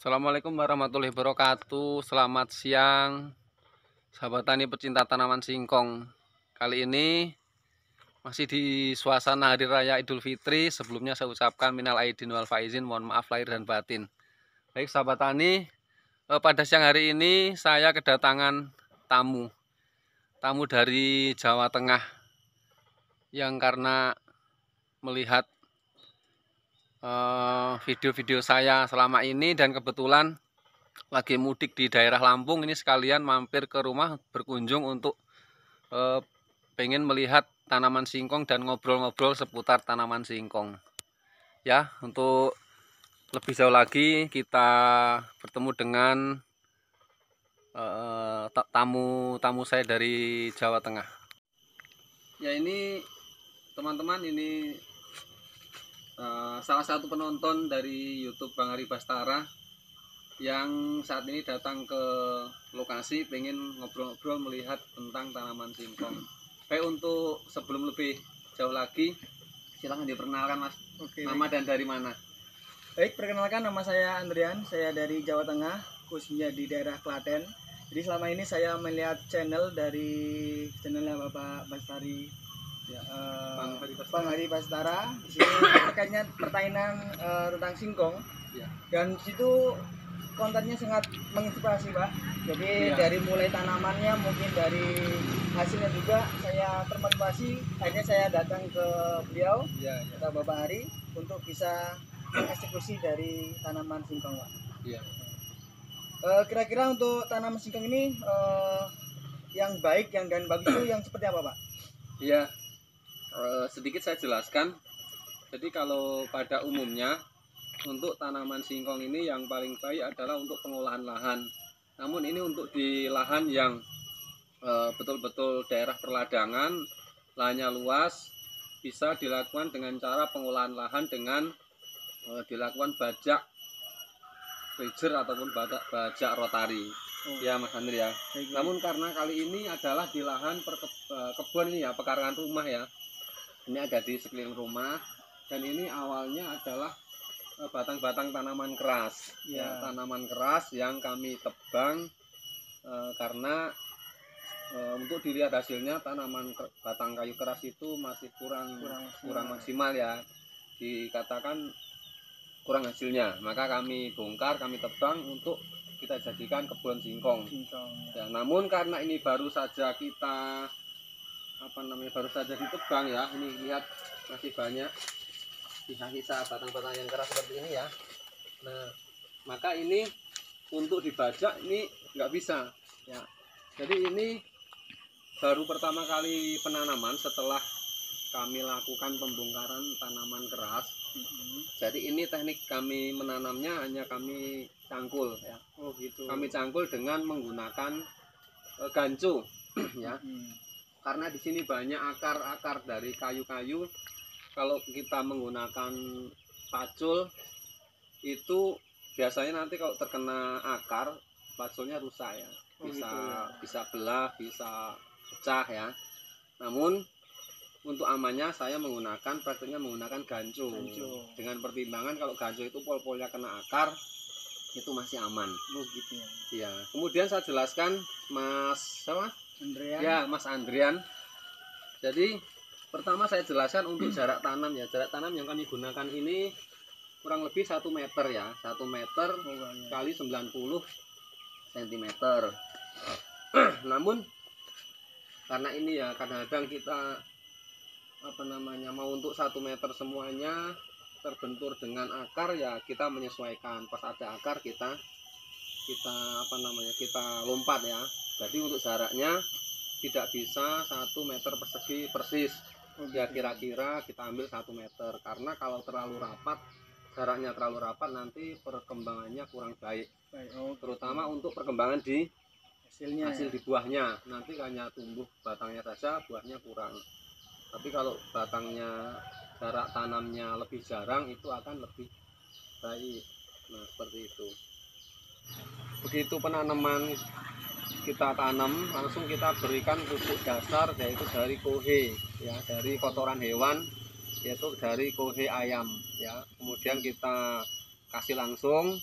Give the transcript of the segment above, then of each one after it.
Assalamualaikum warahmatullahi wabarakatuh. Selamat siang, sahabat tani pecinta tanaman singkong. Kali ini masih di suasana Hari Raya Idul Fitri. Sebelumnya saya ucapkan minal aidin wal faizin, mohon maaf lahir dan batin. Baik sahabat tani, pada siang hari ini saya kedatangan tamu dari Jawa Tengah yang karena melihat video-video saya selama ini dan kebetulan lagi mudik di daerah Lampung, ini sekalian mampir ke rumah berkunjung untuk pengen melihat tanaman singkong dan ngobrol-ngobrol seputar tanaman singkong. Ya, untuk lebih jauh lagi kita bertemu dengan tamu saya dari Jawa Tengah. Ya, ini teman-teman, ini salah satu penonton dari YouTube Bang Ari Bastara yang saat ini datang ke lokasi pengen ngobrol-ngobrol melihat tentang tanaman singkong. Baik, untuk sebelum lebih jauh lagi silahkan diperkenalkan Mas. Oke, nama dan dari mana? Baik, perkenalkan, nama saya Andrian, saya dari Jawa Tengah, khususnya di daerah Klaten. Jadi selama ini saya melihat channelnya Bapak Bastari, ya, Bang Hari Bastara. Di sini terkaitnya pertanyaan tentang singkong, Ya. dan situ kontennya sangat menginspirasi, Pak. Jadi dari mulai tanamannya, mungkin dari hasilnya juga saya termotivasi. Akhirnya saya datang ke beliau, ke Bapak Hari, untuk bisa mengeksekusi dari tanaman singkong, Pak. Kira-kira untuk tanaman singkong ini yang baik, yang dan bagus itu yang seperti apa, Pak? Iya, sedikit saya jelaskan. Jadi kalau pada umumnya untuk tanaman singkong ini yang paling baik adalah untuk pengolahan lahan. Namun ini untuk di lahan yang betul-betul daerah perladangan, lahannya luas, bisa dilakukan dengan cara pengolahan lahan dengan dilakukan bajak ridger ataupun bajak rotari. Ya Mas Andri ya. Namun karena kali ini adalah di lahan kebun ini ya, pekarangan rumah ya. Ini ada di sekeliling rumah, dan ini awalnya adalah batang-batang tanaman keras, tanaman keras yang kami tebang karena untuk dilihat hasilnya tanaman batang kayu keras itu masih kurang maksimal ya, dikatakan kurang hasilnya. Maka kami bongkar, kami tebang untuk kita jadikan kebun singkong. Ya, namun karena ini baru saja kita baru saja ditebang ya, ini lihat masih banyak sisa-sisa batang-batang yang keras seperti ini ya. Nah, maka ini untuk dibajak ini nggak bisa ya. Jadi ini baru pertama kali penanaman setelah kami lakukan pembongkaran tanaman keras. Jadi ini teknik kami menanamnya hanya kami cangkul ya. Oh gitu. Kami cangkul dengan menggunakan gancu ya. Karena di sini banyak akar-akar dari kayu-kayu. Kalau kita menggunakan pacul itu biasanya nanti kalau terkena akar, paculnya rusak ya. Bisa belah, bisa pecah ya. Namun untuk amannya saya praktiknya menggunakan gancu. Dengan pertimbangan kalau gancu itu pol-polnya kena akar, itu masih aman. Oh gitu ya. Ya. Kemudian saya jelaskan Mas Andrian. Ya, Mas Andrian. Jadi pertama saya jelaskan untuk jarak tanam ya. Jarak tanam yang kami gunakan ini kurang lebih 1 meter ya. 1 meter kali 90 cm. Namun karena ini ya, kadang-kadang kita mau untuk 1 meter semuanya terbentur dengan akar ya, kita menyesuaikan. Pas ada akar kita lompat ya. Jadi untuk jaraknya tidak bisa 1 meter persegi persis. Ya kira-kira kita ambil 1 meter, karena kalau jaraknya terlalu rapat nanti perkembangannya kurang baik. Terutama untuk perkembangan di hasil di buahnya, nanti hanya tumbuh batangnya saja, buahnya kurang. Tapi kalau batangnya, jarak tanamnya lebih jarang, itu akan lebih baik. Nah seperti itu. Begitu penanaman kita tanam, langsung kita berikan pupuk dasar, yaitu dari kohe ya, dari kotoran hewan, yaitu dari kohe ayam ya. Kemudian kita kasih langsung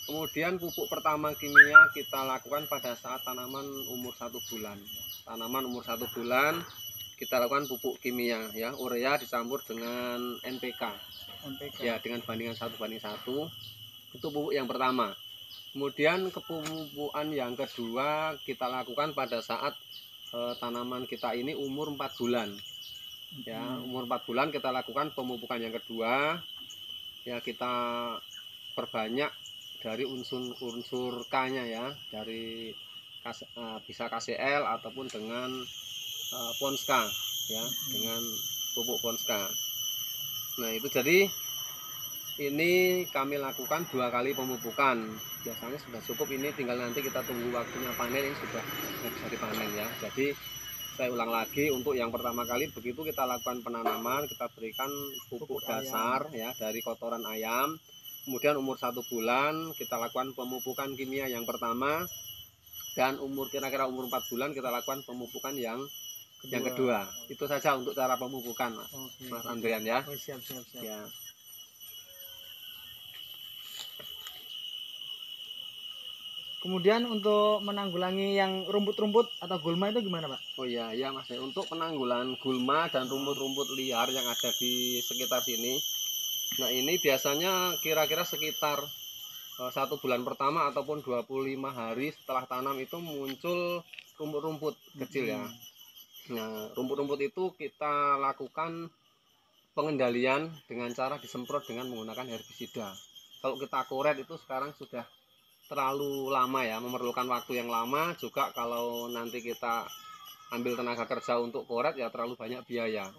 Kemudian pupuk pertama kimia kita lakukan pada saat tanaman umur 1 bulan. Tanaman umur 1 bulan kita lakukan pupuk kimia ya, urea dicampur dengan NPK. Ya, dengan bandingan 1:1. Itu pupuk yang pertama. Kemudian kepupukan yang kedua kita lakukan pada saat tanaman kita ini umur 4 bulan. Ya, umur 4 bulan kita lakukan pemupukan yang kedua. Ya, kita perbanyak dari unsur K-nya ya, dari bisa KCL ataupun dengan Ponska ya, dengan pupuk Ponska. Nah, itu jadi ini kami lakukan 2 kali pemupukan. Biasanya sudah cukup, ini tinggal nanti kita tunggu waktunya panen, ini sudah bisa dipanen ya. Jadi saya ulang lagi, untuk yang pertama kali begitu kita lakukan penanaman, kita berikan pupuk dasar ya dari kotoran ayam. Kemudian umur 1 bulan kita lakukan pemupukan kimia yang pertama, dan kira-kira umur 4 bulan kita lakukan pemupukan yang kedua. Itu saja untuk cara pemupukan, Mas Andrian ya. Oh, siap. Ya. Kemudian untuk menanggulangi yang rumput-rumput atau gulma itu gimana, Pak? Oh iya Mas, untuk penanggulangan gulma dan rumput-rumput liar yang ada di sekitar sini. Nah, ini biasanya kira-kira sekitar 1 bulan pertama ataupun 25 hari setelah tanam itu muncul rumput-rumput kecil ya. Nah, rumput-rumput itu kita lakukan pengendalian dengan cara disemprot dengan menggunakan herbisida. Kalau kita koret itu sekarang sudah terlalu lama ya, memerlukan waktu yang lama juga. Kalau nanti kita ambil tenaga kerja untuk koret ya terlalu banyak biaya.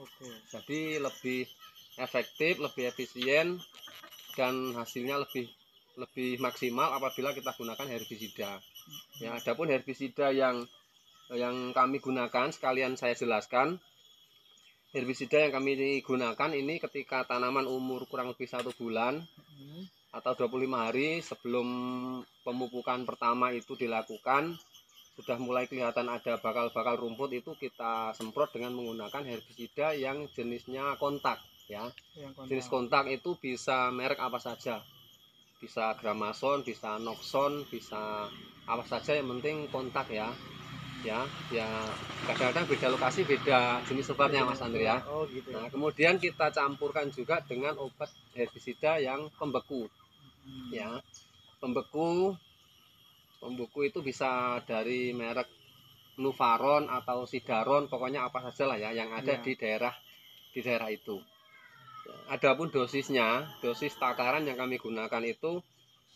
Jadi lebih efektif, lebih efisien, dan hasilnya lebih maksimal apabila kita gunakan herbisida. Ya, adapun herbisida yang kami gunakan sekalian saya jelaskan. Herbisida yang kami gunakan ini ketika tanaman umur kurang lebih 1 bulan atau 25 hari sebelum pemupukan pertama itu dilakukan, sudah mulai kelihatan ada bakal-bakal rumput, itu kita semprot dengan menggunakan herbisida yang jenisnya kontak ya. Jenis kontak itu bisa merek apa saja, bisa Gramason, bisa Noxon, bisa apa saja, yang penting kontak ya. Ya kadang-kadang beda lokasi beda jenis obatnya, Mas Andri ya. Gitu. Nah, kemudian kita campurkan juga dengan obat herbisida yang pembeku ya. Pembeku itu bisa dari merek Nuvaron atau Sidaron, pokoknya apa saja lah ya yang ada di daerah itu. Adapun dosis takaran yang kami gunakan itu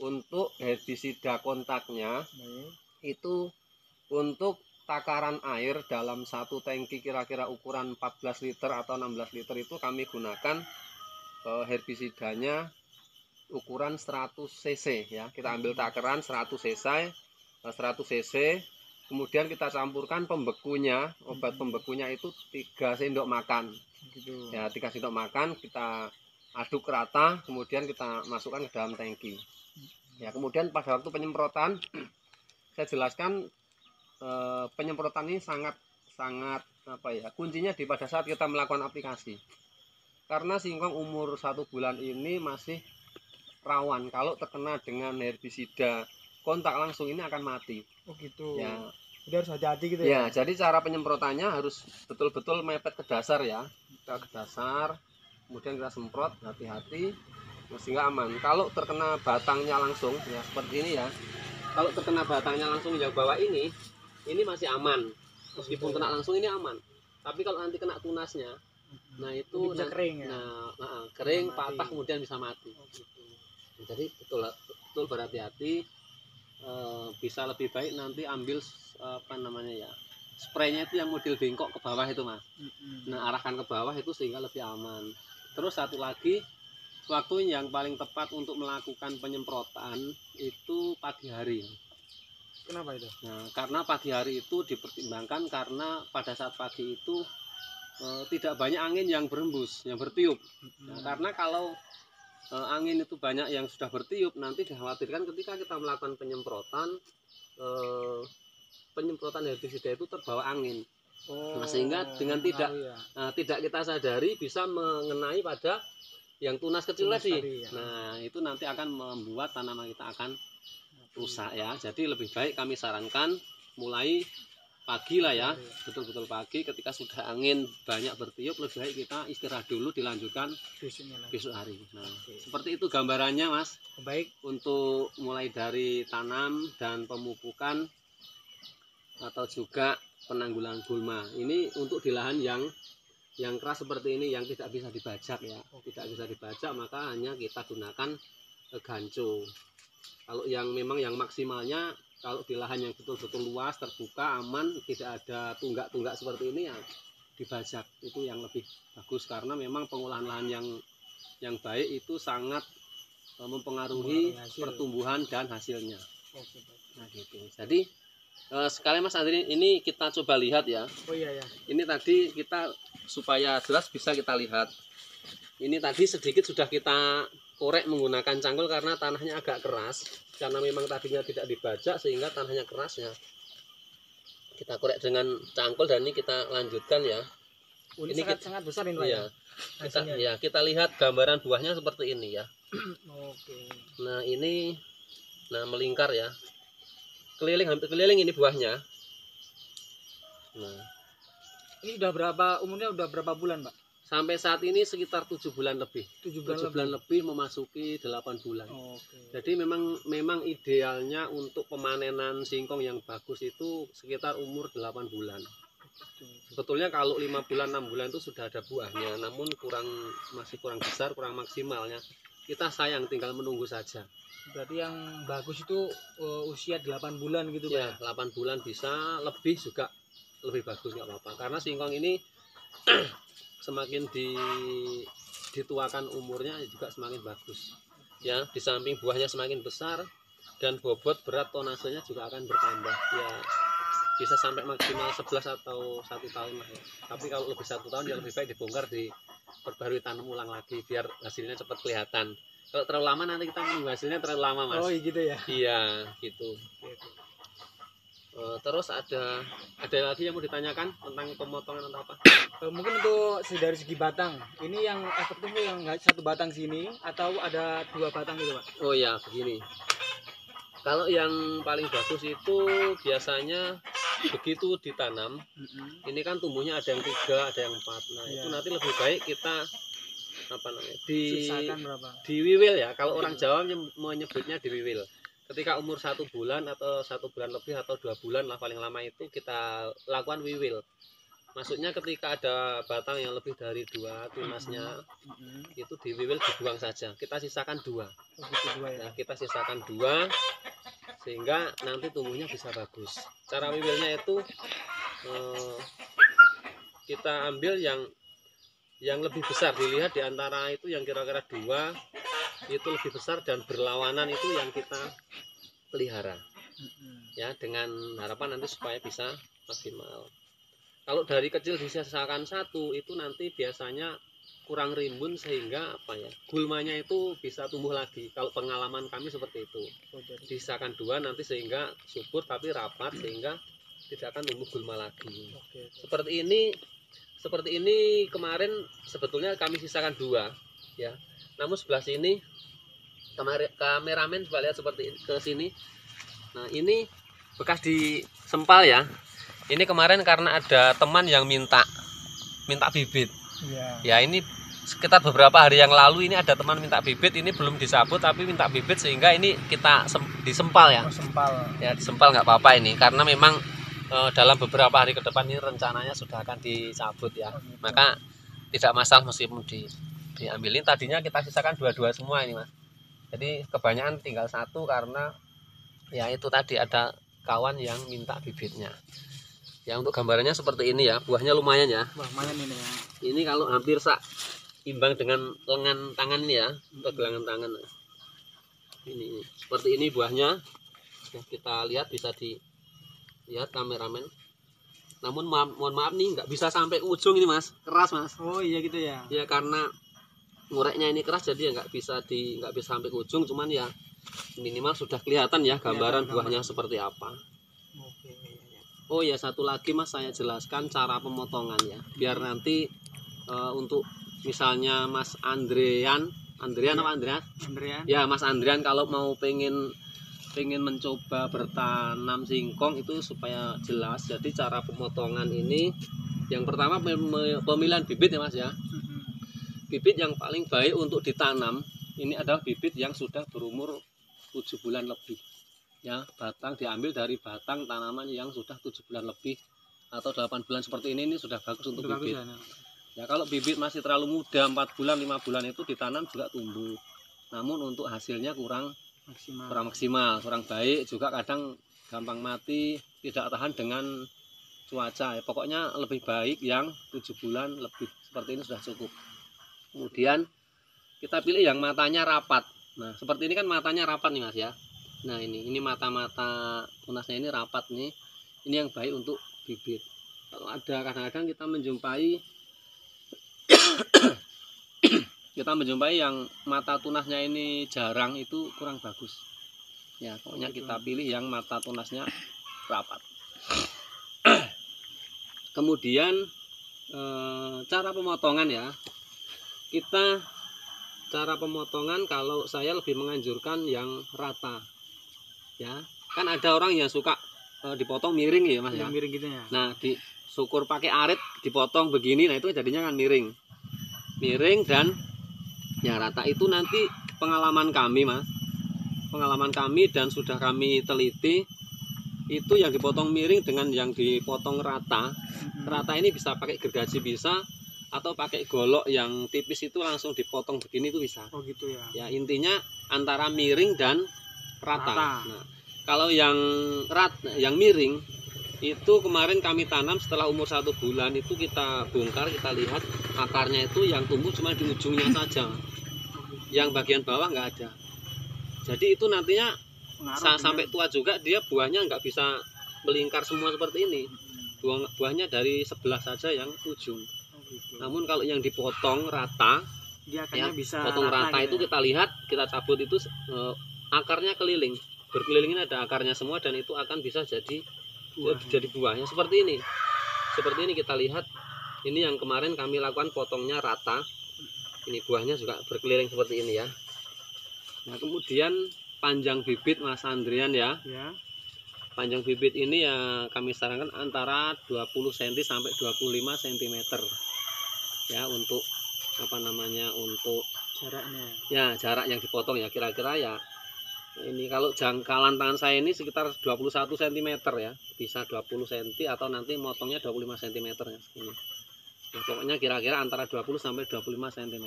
untuk herbisida kontaknya itu untuk takaran air dalam 1 tangki kira-kira ukuran 14 liter atau 16 liter itu kami gunakan herbisidanya ukuran 100 cc ya. Kita ambil takaran 100 cc, kemudian kita campurkan pembekunya, obat pembekunya itu 3 sendok makan ya, 3 sendok makan kita aduk rata, kemudian kita masukkan ke dalam tangki ya. Kemudian pada waktu penyemprotan saya jelaskan, penyemprotan ini sangat apa ya, kuncinya pada saat kita melakukan aplikasi, karena singkong umur 1 bulan ini masih rawan kalau terkena dengan herbisida kontak langsung, ini akan mati. Gitu ya. Jadi harus hati-hati gitu ya. Jadi cara penyemprotannya harus betul-betul mepet ke dasar ya. Kita ke dasar, kemudian kita semprot hati-hati sehingga aman. Kalau terkena batangnya langsung ya seperti ini ya, kalau terkena batangnya langsung yang bawah ini masih aman, meskipun kena langsung ini aman. Tapi kalau nanti kena tunasnya, nah itu bisa kering ya. Kering, patah, kemudian bisa mati. Jadi betul berhati-hati. Bisa lebih baik nanti ambil spraynya itu yang model bengkok ke bawah itu, Mas. Nah, arahkan ke bawah itu sehingga lebih aman. Terus satu lagi, waktu yang paling tepat untuk melakukan penyemprotan itu pagi hari. Kenapa itu? Nah, karena pagi hari itu dipertimbangkan karena pada saat pagi itu tidak banyak angin yang berembus, yang bertiup. Nah, karena kalau angin itu banyak yang sudah bertiup, nanti dikhawatirkan ketika kita melakukan penyemprotan herbisida itu terbawa angin. Nah, sehingga dengan tidak kita sadari bisa mengenai pada yang tunas kecil Tunas tadi. tadi, ya. Nah, itu nanti akan membuat tanaman kita akan rusak ya. Jadi lebih baik kami sarankan mulai pagi lah ya, betul-betul pagi ketika sudah angin banyak bertiup, lebih baik kita istirahat dulu, dilanjutkan besok hari. Nah, seperti itu gambarannya Mas. Baik, Untuk mulai dari tanam dan pemupukan atau juga penanggulangan gulma. Ini untuk di lahan yang keras seperti ini, yang tidak bisa dibajak ya, tidak bisa dibajak, maka hanya kita gunakan ganco. Kalau yang memang yang maksimalnya, kalau di lahan yang betul-betul luas, terbuka, aman, tidak ada tunggak-tunggak seperti ini ya dibajak, itu yang lebih bagus karena memang pengolahan lahan yang baik itu sangat mempengaruhi pertumbuhan dan hasilnya. Nah gitu. Jadi sekali Mas Andri, ini kita coba lihat ya. Oh iya ya. Ini tadi kita supaya jelas bisa kita lihat. Ini tadi sedikit sudah kita korek menggunakan cangkul karena tanahnya agak keras. Karena memang tadinya tidak dibajak sehingga tanahnya keras ya. Kita korek dengan cangkul dan ini kita lanjutkan ya. Ini sangat besar ini Pak ya. Kita lihat gambaran buahnya seperti ini ya. Oke. Nah ini, melingkar ya. Hampir keliling ini buahnya. Nah, ini umurnya udah berapa bulan Pak? Sampai saat ini sekitar 7 bulan lebih. 7 bulan lebih memasuki 8 bulan. Jadi memang idealnya untuk pemanenan singkong yang bagus itu sekitar umur 8 bulan. Sebetulnya kalau 5 bulan 6 bulan itu sudah ada buahnya, namun masih kurang besar, kurang maksimalnya. Kita sayang tinggal menunggu saja. Berarti yang bagus itu usia 8 bulan gitu ya, Pak? 8 bulan bisa, lebih juga lebih bagus, nggak apa-apa. Karena singkong ini semakin dituakan umurnya juga semakin bagus. Ya, di samping buahnya semakin besar dan bobot berat tonasenya juga akan bertambah. Ya, bisa sampai maksimal 11 atau 1 tahun lah ya. Tapi kalau lebih 1 tahun ya lebih baik dibongkar, diperbarui, tanam ulang lagi biar hasilnya cepat kelihatan. Kalau terlalu lama nanti kita menunggu hasilnya terlalu lama Mas. Oh gitu ya? Iya gitu. Terus ada lagi yang mau ditanyakan tentang pemotongan atau apa? Mungkin untuk dari segi batang, ini yang efektif yang 1 batang sini atau ada 2 batang gitu Pak? Oh ya begini. Kalau yang paling bagus itu biasanya begitu ditanam, ini kan tumbuhnya ada yang 3, ada yang 4. Nah itu nanti lebih baik kita diwiwil ya. Kalau orang Jawa menyebutnya diwiwil. Ketika umur 1 bulan atau 1 bulan lebih atau 2 bulan lah paling lama itu kita lakukan wiwil. Maksudnya ketika ada batang yang lebih dari 2 tunasnya, itu diwiwil, dibuang saja. Kita sisakan 2. Ya, kita sisakan 2 sehingga nanti tumbuhnya bisa bagus. Cara wiwilnya itu kita ambil yang lebih besar, dilihat di antara itu yang kira-kira 2 itu lebih besar dan berlawanan itu yang kita pelihara. Ya, dengan harapan nanti supaya bisa maksimal. Kalau dari kecil disisakan 1 itu nanti biasanya kurang rimbun sehingga gulmanya itu bisa tumbuh lagi. Kalau pengalaman kami seperti itu. Disisakan 2 nanti sehingga subur tapi rapat sehingga tidak akan tumbuh gulma lagi. Seperti ini kemarin sebetulnya kami sisakan 2 ya. Namun sebelah sini kameramen coba lihat seperti ke sini. Nah, ini bekas disempal ya. Ini kemarin karena ada teman yang minta bibit. Ya, ini sekitar beberapa hari yang lalu ini ada teman minta bibit, ini belum disabut tapi minta bibit sehingga ini kita disempal ya. Ya, disempal nggak apa-apa ini karena memang dalam beberapa hari ke depan ini rencananya sudah akan dicabut ya. Maka tidak masalah meskipun diambilin. Tadinya kita sisakan 2 semua ini Mas. Jadi kebanyakan tinggal 1 karena ya itu tadi ada kawan yang minta bibitnya. Ya, untuk gambarannya seperti ini ya. Buahnya lumayan ya. Lumayan ini ya. Ini kalau hampir imbang dengan lengan tangan ini ya, untuk lengan tangan. Ini seperti ini buahnya. Kita lihat, bisa dilihat kameramen. Namun mohon maaf nih nggak bisa sampai ke ujung ini Mas, keras Mas. Oh iya gitu ya. Ya karena ngureknya ini keras jadi ya nggak bisa sampai ke ujung, cuman ya minimal sudah kelihatan ya gambaran buahnya seperti apa. Oh ya, satu lagi Mas, saya jelaskan cara pemotongan ya, biar nanti untuk misalnya Mas Andrian apa Andreas? Andrian. Ya, Mas Andrian kalau mau pengen mencoba bertanam singkong itu supaya jelas. Jadi cara pemotongan ini yang pertama pemilihan bibit ya Mas ya. Bibit yang paling baik untuk ditanam ini adalah bibit yang sudah berumur 7 bulan lebih. Ya, batang diambil dari batang tanaman yang sudah 7 bulan lebih atau 8 bulan seperti ini sudah bagus untuk bibit. Ya, kalau bibit masih terlalu muda 4 bulan 5 bulan itu ditanam juga tumbuh. Namun untuk hasilnya kurang maksimal, kurang baik, juga kadang gampang mati, tidak tahan dengan cuaca. Ya, pokoknya lebih baik yang 7 bulan lebih seperti ini sudah cukup. Kemudian kita pilih yang matanya rapat. Nah, seperti ini kan matanya rapat nih Mas ya. Nah, ini mata-mata tunasnya ini rapat nih. Ini yang baik untuk bibit. Kalau ada kadang-kadang kita menjumpai yang mata tunasnya ini jarang, itu kurang bagus. Ya, pokoknya kita pilih yang mata tunasnya rapat. Kemudian cara pemotongan ya. Cara pemotongan kalau saya lebih menganjurkan yang rata. Ya, kan ada orang yang suka dipotong miring ya Mas ya. Miring gitu ya. Nah, syukur pakai arit dipotong begini, nah itu jadinya kan miring dan ya rata. Itu nanti pengalaman kami Mas, dan sudah kami teliti, itu yang dipotong miring dengan yang dipotong rata ini bisa pakai gergaji bisa, atau pakai golok yang tipis itu langsung dipotong begini itu bisa. Oh gitu ya. Ya, intinya antara miring dan rata. Nah, kalau yang miring itu kemarin kami tanam setelah umur 1 bulan, itu kita bongkar, kita lihat akarnya itu yang tumbuh cuma di ujungnya saja, yang bagian bawah nggak ada. Jadi itu nantinya sampai tua juga dia buahnya nggak bisa melingkar semua seperti ini. Buahnya dari sebelah saja yang ujung. Namun kalau yang dipotong rata, dia akarnya bisa potong rata gitu itu ya? kita lihat, kita cabut itu akarnya berkeliling ini ada akarnya semua, dan itu akan bisa jadi buahnya seperti ini. Kita lihat ini yang kemarin kami lakukan potongnya rata, ini buahnya juga berkeliling seperti ini ya. Nah, kemudian panjang bibit Mas Andrian ya. Panjang bibit ini ya kami sarankan antara 20 cm sampai 25 cm ya, untuk untuk jaraknya ya, jarak yang dipotong ya, kira-kira ya ini kalau jangkauan tangan saya ini sekitar 21 cm ya, bisa 20 cm atau nanti motongnya 25 cm ya segini. Nah, pokoknya kira-kira antara 20 sampai 25 cm.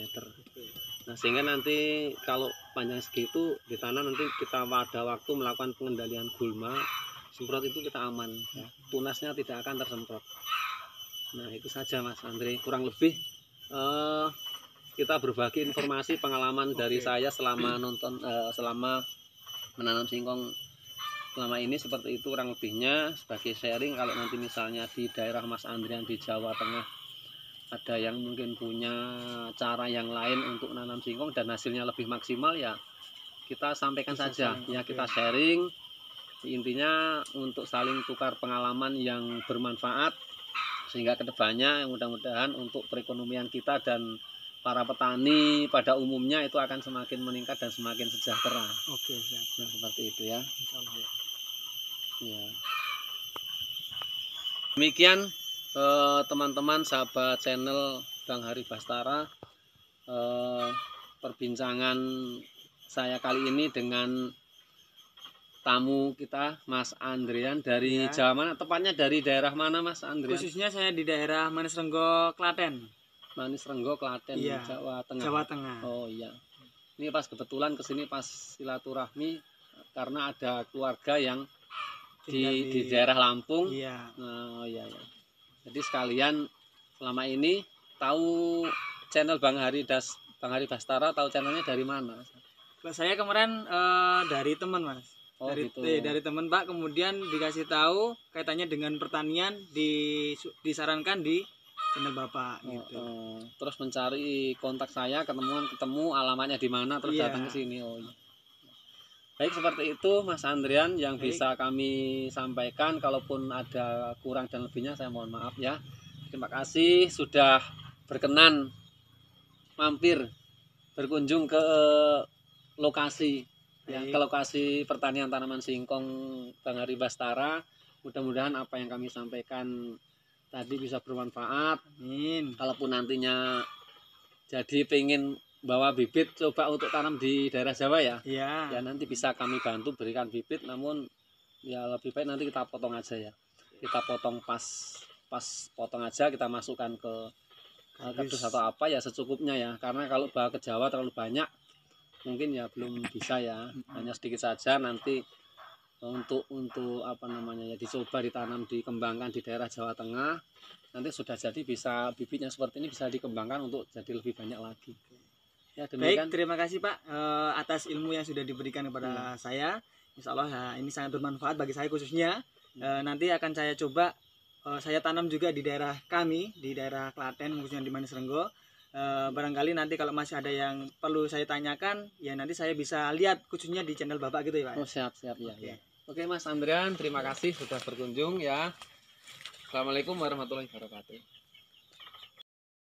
Nah, sehingga nanti kalau panjang segitu ditanam, nanti kita pada waktu melakukan pengendalian gulma, semprot itu kita aman ya. Tunasnya tidak akan tersemprot. Nah, itu saja Mas Andre, kurang lebih kita berbagi informasi pengalaman dari saya selama menanam singkong selama ini, seperti itu kurang lebihnya sebagai sharing. Kalau nanti misalnya di daerah Mas Andrian di Jawa Tengah ada yang mungkin punya cara yang lain untuk menanam singkong dan hasilnya lebih maksimal, ya kita sampaikan saja ya, kita sharing. Intinya untuk saling tukar pengalaman yang bermanfaat, sehingga kedepannya mudah-mudahan untuk perekonomian kita dan para petani pada umumnya itu akan semakin meningkat dan semakin sejahtera. Oke, siap. Nah, seperti itu ya. Insyaallah ya. Ya. Demikian teman-teman sahabat channel Bang Hari Bastara, perbincangan saya kali ini dengan tamu kita Mas Andrian dari Jawa mana, tepatnya dari daerah mana Mas Andrian? Khususnya saya di daerah Manisrenggo, Klaten. Manisrenggo, Klaten, Jawa Tengah. Jawa Tengah. Oh iya. Ini pas kebetulan kesini pas silaturahmi karena ada keluarga yang di daerah Lampung. Iya. Oh iya ya. Jadi sekalian selama ini tahu channel Bang Hari Bastara, tahu channelnya dari mana? Saya kemarin dari teman Mas. Oh, gitu. Dari teman Pak, kemudian dikasih tahu kaitannya dengan pertanian, disarankan di channel Bapak gitu. Terus mencari kontak saya, ketemu alamatnya di mana, terus datang ke sini. Oh iya. Baik, seperti itu Mas Andrian yang bisa kami sampaikan. Kalaupun ada kurang dan lebihnya saya mohon maaf ya. Terima kasih sudah berkenan mampir berkunjung ke lokasi ya, Baik. ke lokasi pertanian tanaman singkong Bang Ari Bastara. Mudah-mudahan apa yang kami sampaikan tadi bisa bermanfaat. Amin. Kalaupun nantinya jadi pengen bawa bibit coba untuk tanam di daerah Jawa ya, Iya. ya nanti bisa kami bantu berikan bibit, namun ya lebih baik nanti kita potong aja ya, kita potong pas potong aja, kita masukkan ke kardus atau apa ya secukupnya ya, karena kalau bawa ke Jawa terlalu banyak mungkin ya belum bisa ya, hanya sedikit saja. Nanti untuk apa namanya ya, dicoba ditanam dikembangkan di daerah Jawa Tengah, nanti sudah jadi bisa bibitnya seperti ini bisa dikembangkan untuk jadi lebih banyak lagi ya. Baik, Demikian terima kasih Pak atas ilmu yang sudah diberikan kepada saya. Insya Allah ya, ini sangat bermanfaat bagi saya khususnya. Nanti akan saya coba saya tanam juga di daerah kami, di daerah Klaten khususnya di Manis Renggo. Barangkali nanti kalau masih ada yang perlu saya tanyakan, ya nanti saya bisa lihat khususnya di channel Bapak gitu ya Pak. oh, siap ya, Oke. ya. Oke Mas Andrian, terima kasih sudah berkunjung ya. Assalamualaikum warahmatullahi wabarakatuh.